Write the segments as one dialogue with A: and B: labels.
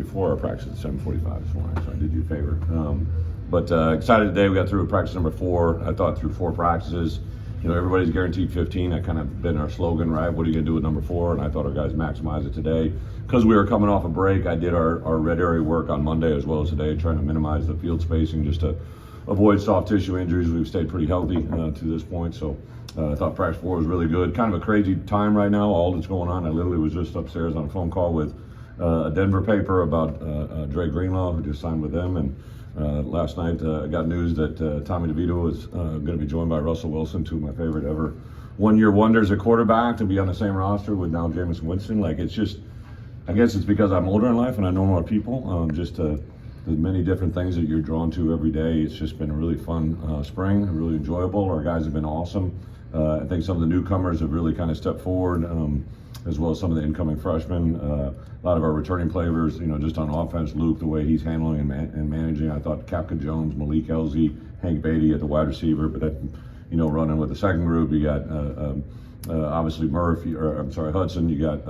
A: before our practice at 7:45 this morning, so I did you a favor. But excited today. We got through practice number 4. I thought through 4 practices. Everybody's guaranteed 15. That kind of been our slogan, right? What are you going to do with number 4? And I thought our guys maximize it today. Because we were coming off a break, I did our red area work on Monday as well as today, trying to minimize the field spacing just to avoid soft tissue injuries. We've stayed pretty healthy to this point. So I thought practice 4 was really good. Kind of a crazy time right now, all that's going on. I literally was just upstairs on a phone call with a Denver paper about Dre Greenlaw, who just signed with them. And last night I got news that Tommy DeVito is going to be joined by Russell Wilson, 2 of my favorite ever one-year wonders at quarterback, to be on the same roster with now Jameis Winston. Like, it's just, I guess it's because I'm older in life and I know more people. The many different things that you're drawn to every day. It's just been a really fun spring, really enjoyable. Our guys have been awesome. I think some of the newcomers have really kind of stepped forward, as well as some of the incoming freshmen. A lot of our returning players, just on offense, Luke, the way he's handling and managing. I thought Kapka Jones, Malik Elzy, Hank Beatty at the wide receiver, but that, running with the second group, you got obviously Hudson, you got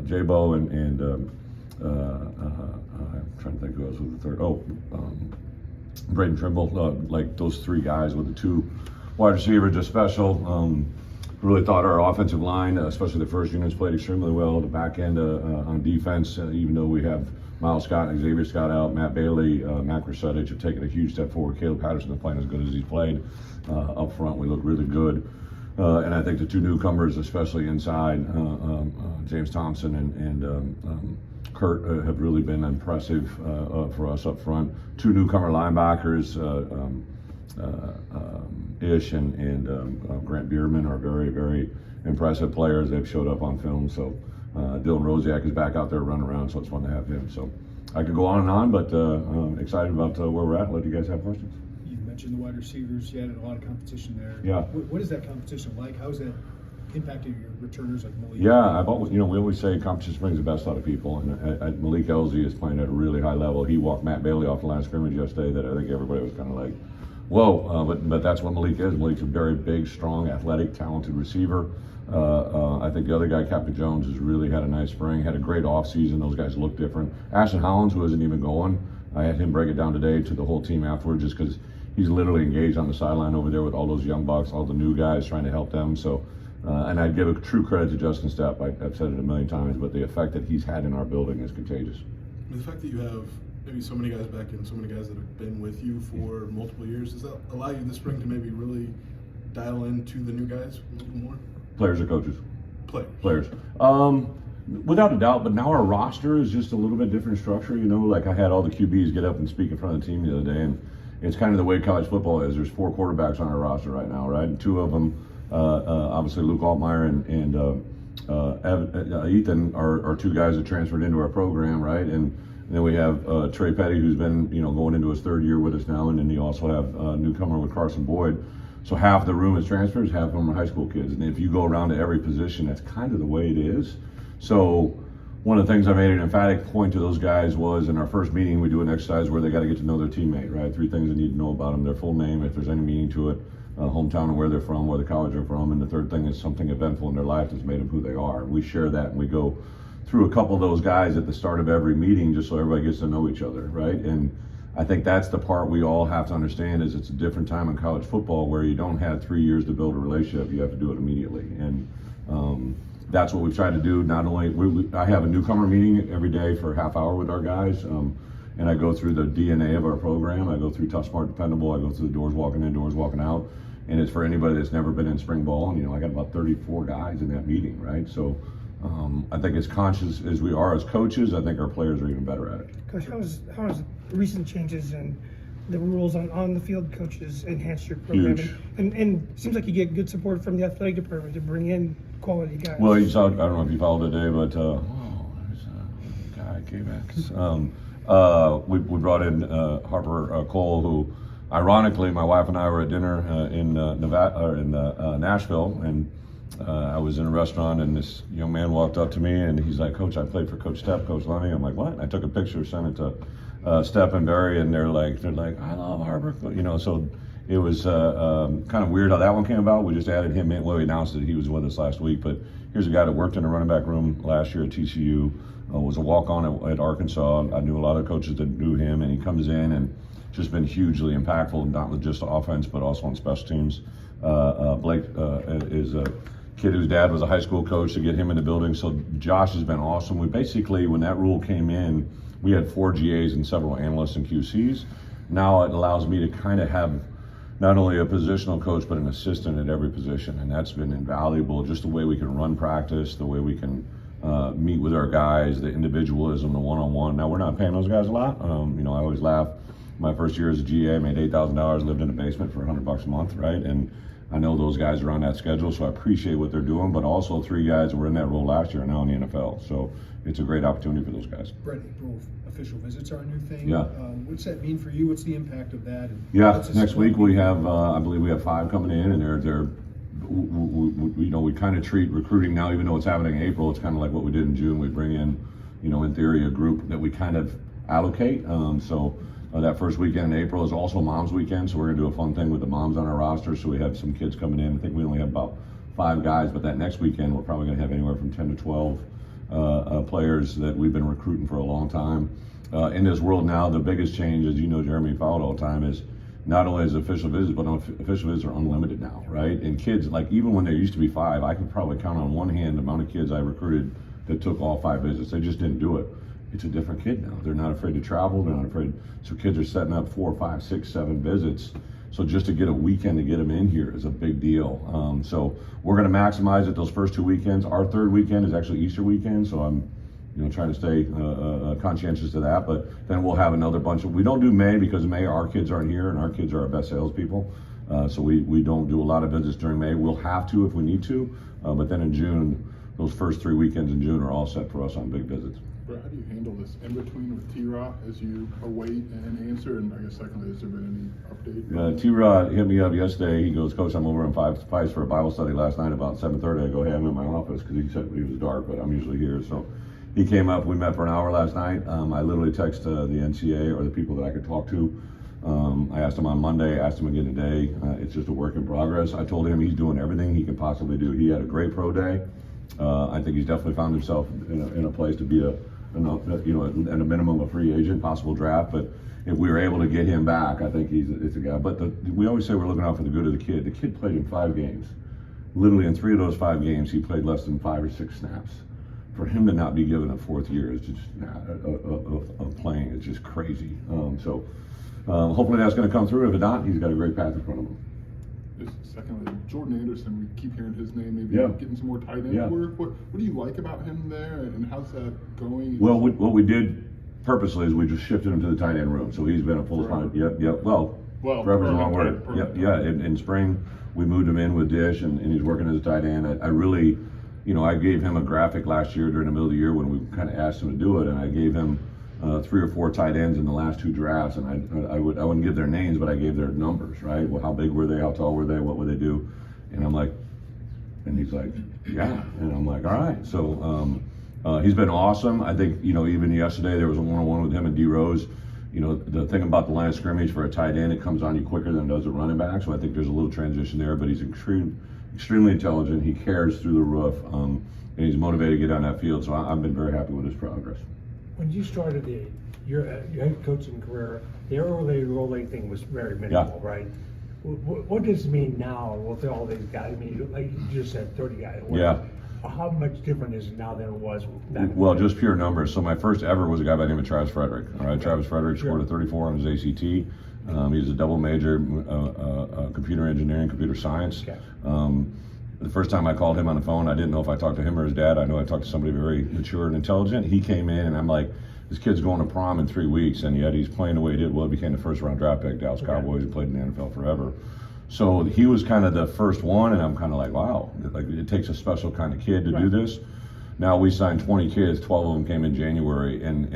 A: J-Bo and I'm trying to think who else was the third. Braden Trimble, like those 3 guys with the 2 wide receivers, just special. Really thought our offensive line, especially the first units, played extremely well. The back end on defense, even though we have Miles Scott and Xavier Scott out, Matt Bailey, Matt Krasudich have taken a huge step forward. Caleb Patterson is playing as good as he's played. Up front, we look really good. And I think the 2 newcomers, especially inside, James Thompson and Kurt, have really been impressive for us up front. 2 newcomer linebackers, Ish and Grant Bierman, are very, very impressive players. They've showed up on film. So Dylan Rosiak is back out there running around, so it's fun to have him. So I could go on and on, but I'm excited about where we're at. Let you guys have questions.
B: You mentioned the wide receivers. You had a lot of competition there.
A: Yeah.
B: What is that competition like? How has that impacted your returners like Malik?
A: Yeah, we always say competition brings the best out of people, and Malik Elzy is playing at a really high level. He walked Matt Bailey off the line of scrimmage yesterday that I think everybody was kind of like, whoa, but that's what Malik is. Malik's a very big, strong, athletic, talented receiver. I think the other guy, Kapka Jones, has really had a nice spring, had a great offseason. Those guys look different. Ashton Hollins, who isn't even going, I had him break it down today to the whole team afterwards, just because he's literally engaged on the sideline over there with all those young bucks, all the new guys, trying to help them. So, and I'd give a true credit to Justin Stepp. I've said it a million times, but the effect that he's had in our building is contagious.
C: The fact that you have maybe so many guys back and so many guys that have been with you for multiple years, does that allow you this spring to maybe really dial into the new guys a little more?
A: Players or coaches?
C: Players.
A: Without a doubt, but now our roster is just a little bit different structure. Like I had all the QBs get up and speak in front of the team the other day, and it's kind of the way college football is. There's 4 quarterbacks on our roster right now, right? And 2 of them, obviously Luke Altmaier and Ethan are 2 guys that transferred into our program, right? And then we have Trey Petty, who's been, going into his 3rd year with us now, and then you also have a newcomer with Carson Boyd. So half the room is transfers, half of them are high school kids. And if you go around to every position, that's kind of the way it is. So one of the things I made an emphatic point to those guys was, in our first meeting, we do an exercise where they got to get to know their teammate, right? 3 things they need to know about them: their full name, if there's any meaning to it, hometown and where they're from, where the college they're from, and the 3rd thing is something eventful in their life that's made them who they are. And we share that, and we go through a couple of those guys at the start of every meeting just so everybody gets to know each other, right? And I think that's the part we all have to understand, is it's a different time in college football where you don't have 3 years to build a relationship. You have to do it immediately. And that's what we've tried to do. Not only, I have a newcomer meeting every day for a half hour with our guys, and I go through the DNA of our program. I go through tough, smart, dependable. I go through the doors walking in, doors walking out. And it's for anybody that's never been in spring ball. And, I got about 34 guys in that meeting, right? So I think as conscious as we are as coaches, I think our players are even better at it.
D: Coach, how has recent changes in the rules on the field coaches enhance your program?
A: Huge.
D: And it seems like you get good support from the athletic department to bring in quality guys.
A: Well, you saw, I don't know if you followed today, but there's a guy, K-Max. We brought in Harper Cole, who, ironically, my wife and I were at dinner in Nashville, and I was in a restaurant, and this young man walked up to me, and he's like, "Coach, I played for Coach Stepp, Coach Lenny." I'm like, "What?" And I took a picture, sent it to Stepp and Barry, and they're like, "I love Harper." So it was kind of weird how that one came about. We just added him in. Well, we announced that he was with us last week, but here's a guy that worked in the running back room last year at TCU, was a walk-on at Arkansas. I knew a lot of coaches that knew him, and he comes in and just been hugely impactful, not with just offense, but also on special teams. Blake is a kid whose dad was a high school coach, to get him in the building. So Josh has been awesome. We basically, when that rule came in, we had 4 GAs and several analysts and QCs. Now it allows me to kind of have not only a positional coach, but an assistant at every position. And that's been invaluable, just the way we can run practice, the way we can meet with our guys, the individualism, the one-on-one. Now, we're not paying those guys a lot. I always laugh. My first year as a GA, I made $8,000, lived in a basement for $100 a month, right? And I know those guys are on that schedule, so I appreciate what they're doing, but also 3 guys that were in that role last year are now in the NFL. So it's a great opportunity for those guys.
B: Bret, April official visits are a new thing.
A: Yeah.
B: What's that mean for you? What's the impact of that? And
A: Yeah,
B: what's the
A: next
B: split?
A: week we have, I believe we have 5 coming in, and we kind of treat recruiting now, even though it's happening in April, it's kind of like what we did in June. We bring in, in theory, a group that we kind of allocate. That first weekend in April is also Mom's Weekend, so we're going to do a fun thing with the moms on our roster. So we have some kids coming in. I think we only have about 5 guys, but that next weekend we're probably going to have anywhere from 10 to 12 players that we've been recruiting for a long time. In this world now, the biggest change, as you know, Jeremy, followed all the time, is not only is official visits, but official visits are unlimited now, right? And kids, like even when there used to be 5, I could probably count on one hand the amount of kids I recruited that took all 5 visits. They just didn't do it. It's a different kid now. They're not afraid to travel. They're not afraid. So kids are setting up 4, 5, 6, 7 visits. So just to get a weekend to get them in here is a big deal. So we're going to maximize it those first 2 weekends. Our 3rd weekend is actually Easter weekend, so I'm trying to stay conscientious to that. But then we'll have another bunch of. We don't do May because May our kids aren't here, and our kids are our best salespeople. So we don't do a lot of visits during May. We'll have to if we need to. But then in June, those first 3 weekends in June are all set for us on big visits.
E: Bret, how do you handle this in between with T-Rod as you await an answer? And I guess secondly, has there been any update?
A: T-Rod hit me up yesterday. He goes, "Coach, I'm over in Five Spice for a Bible study last night about 7:30. I go, "Hey, I'm in my office," because he said it was dark, but I'm usually here. So he came up. We met for an hour last night. I literally texted the NCA or the people that I could talk to. I asked him on Monday, asked him again today. It's just a work in progress. I told him he's doing everything he can possibly do. He had a great pro day. I think he's definitely found himself in a place to be at a minimum a free agent, possible draft. But if we were able to get him back, I think it's a guy. But we always say we're looking out for the good of the kid. The kid played in 5 games. Literally in 3 of those 5 games, he played less than 5 or 6 snaps. For him to not be given a 4th year is just of playing. It's just crazy. Hopefully that's going to come through. If not, he's got a great path in front of him.
E: Secondly, Jordan Anderson, we keep hearing his name, maybe getting some more tight end work. What do you like about him there, and how's that going?
A: Well, what we did purposely is we just shifted him to the tight end room. So he's been a full-time, well, forever's a long word. In spring, we moved him in with Dish, and he's working as a tight end. I really, I gave him a graphic last year during the middle of the year when we kind of asked him to do it, and I gave him 3 or 4 tight ends in the last 2 drafts, and I wouldn't give their names, but I gave their numbers, right? Well, how big were they? How tall were they? What would they do? And I'm like, and he's like, yeah. And I'm like, all right. So he's been awesome. I think, even yesterday there was a one-on-one with him and D Rose. The thing about the line of scrimmage for a tight end, it comes on you quicker than it does a running back. So I think there's a little transition there, but he's extremely intelligent. He cares through the roof, and he's motivated to get on that field. So I've been very happy with his progress.
F: When you started your head coaching career, the early rolling thing was very minimal, right? What does it mean now with all these guys? I mean, like you just said, 30 guys. How much different is it now than it was back then?
A: Well, just pure numbers. So my first ever was a guy by the name of Travis Frederick. All right, Travis Frederick scored a 34 on his ACT. He's a double major, computer engineering, computer science.
F: Okay.
A: The first time I called him on the phone, I didn't know if I talked to him or his dad. I know I talked to somebody very mature and intelligent. He came in, and I'm like, this kid's going to prom in 3 weeks, and yet he's playing the way he did. Well, he became the first-round draft pick, Dallas Cowboys, and played in the NFL forever. So he was kind of the first one, and I'm kind of like, wow, like it takes a special kind of kid to do this. Now we signed 20 kids, 12 of them came in January, and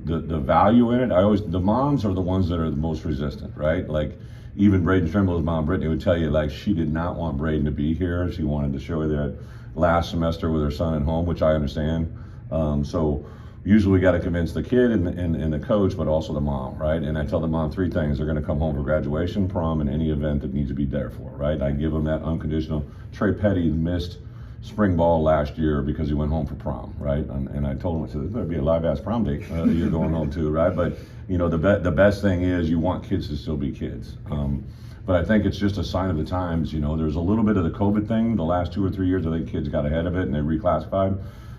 A: the value in it. The moms are the ones that are the most resistant, right? Like even Braden Trimble's mom, Brittany, would tell you like she did not want Braden to be here. She wanted to show that last semester with her son at home, which I understand. So usually we got to convince the kid and the coach, but also the mom, right? And I tell the mom 3 things. They're going to come home for graduation, prom, and any event that needs to be there for, right? I give them that unconditional. Trey Petty missed spring ball last year because he went home for prom, right? And I told him, I said, "There better be a live ass prom date you're going home to, right?" But the best thing is you want kids to still be kids. But I think it's just a sign of the times. There's a little bit of the COVID thing. The last 2 or 3 years, I think kids got ahead of it and they reclassified.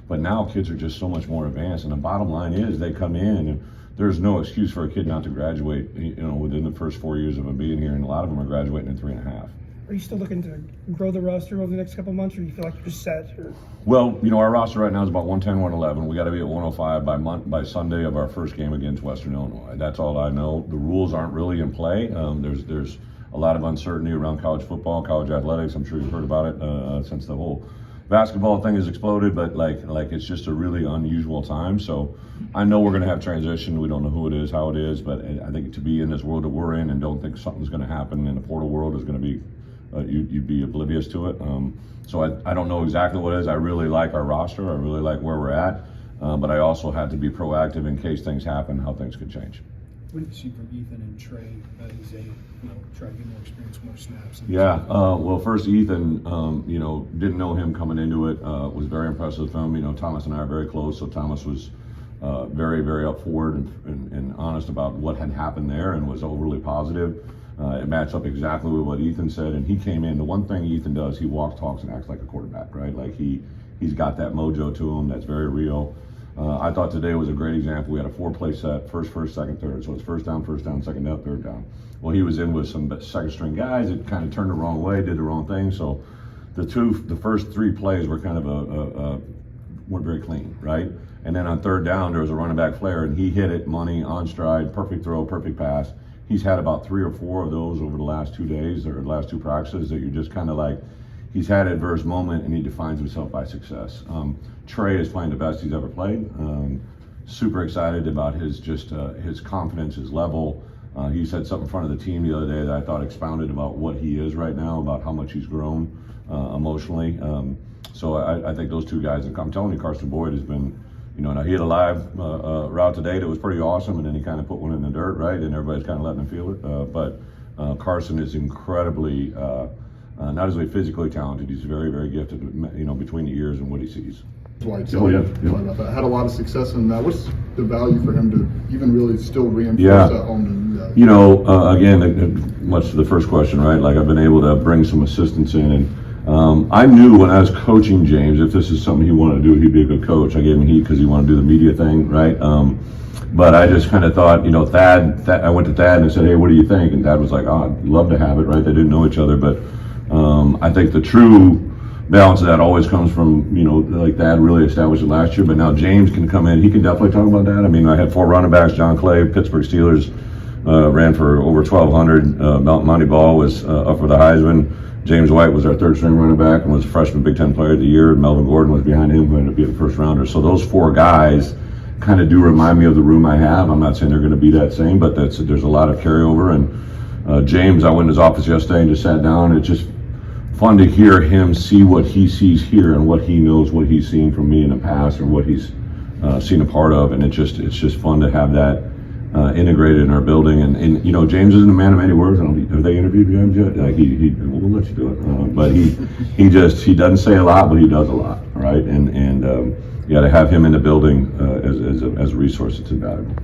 A: But now kids are just so much more advanced. And the bottom line is they come in and there's no excuse for a kid not to graduate, within the first 4 years of them being here. And a lot of them are graduating in 3.5.
D: Are you still looking to grow the roster over the next couple of months, or do you feel like you're just set?
A: Well, our roster right now is about 110, 111. We got to be at 105 by Sunday of our first game against Western Illinois. That's all I know. The rules aren't really in play. There's a lot of uncertainty around college football, college athletics. I'm sure you've heard about it since the whole basketball thing has exploded. But like it's just a really unusual time. So I know we're going to have transition. We don't know who it is, how it is. But I think to be in this world that we're in and don't think something's going to happen in the portal world is going to be you'd be oblivious to it. So I don't know exactly what it is. I really like our roster. I really like where we're at. But I also had to be proactive in case things happen, how things could change.
B: What do you see from Ethan and Trey as they, try to get more experience, more snaps?
A: Yeah. Well, first Ethan, didn't know him coming into it. Was very impressed with him. Thomas and I are very close, so Thomas was very, very up forward and honest about what had happened there, and was overly positive. It matched up exactly with what Ethan said, and he came in. The one thing Ethan does, he walks, talks, and acts like a quarterback, right? Like he's got that mojo to him that's very real. I thought today was a great example. We had a 4-play set, first, second, third. So it's first down, second down, third down. Well, he was in with some second string guys. It kind of turned the wrong way, did the wrong thing. So the first 3 plays were kind of weren't very clean, right? And then on third down, there was a running back flare, and he hit it, money, on stride, perfect throw, perfect pass. He's had about 3 or 4 of those over the last 2 days or the last 2 practices that you're just kind of like, he's had an adverse moment and he defines himself by success. Trey is playing the best he's ever played. Super excited about his confidence, his level. He said something in front of the team the other day that I thought expounded about what he is right now, about how much he's grown emotionally. So I think those 2 guys, and I'm telling you, Carson Boyd has been, now he had a live route today that was pretty awesome, and then he kind of put one in the dirt, right? And everybody's kind of letting him feel it. But Carson is incredibly, not only physically talented, he's very, very gifted, between the ears and what he sees.
E: Dwight,
A: Oh, yeah.
E: had a lot of success in that. What's the value for him to even really still reinforce at home to you guys?
A: Again, much to the first question, right? Like I've been able to bring some assistance in, and I knew when I was coaching James, if this is something he wanted to do, he'd be a good coach. I gave him heat because he wanted to do the media thing, right? But I just kind of thought, Thad, I went to Thad and I said, "Hey, what do you think?" And Thad was like, "Oh, I'd love to have it," right? They didn't know each other, but I think the true balance of that always comes from, like Thad really established it last year, but now James can come in. He can definitely talk about that. I mean, I had 4 running backs. John Clay, Pittsburgh Steelers, ran for over 1,200. Monty Ball was up for the Heisman. James White was our 3rd string running back and was freshman Big Ten Player of the Year. Melvin Gordon was behind him, who ended up being a first rounder. So those 4 guys kind of do remind me of the room I have. I'm not saying they're going to be that same, but there's a lot of carryover. And James, I went in his office yesterday and just sat down. It's just fun to hear him see what he sees here and what he knows, what he's seen from me in the past or what he's seen a part of. And it's just fun to have that integrated in our building. And James isn't a man of many words. Have they interviewed James yet? Like we'll let you do it. But he doesn't say a lot, but he does a lot, right? And to have him in the building as a resource, it's invaluable.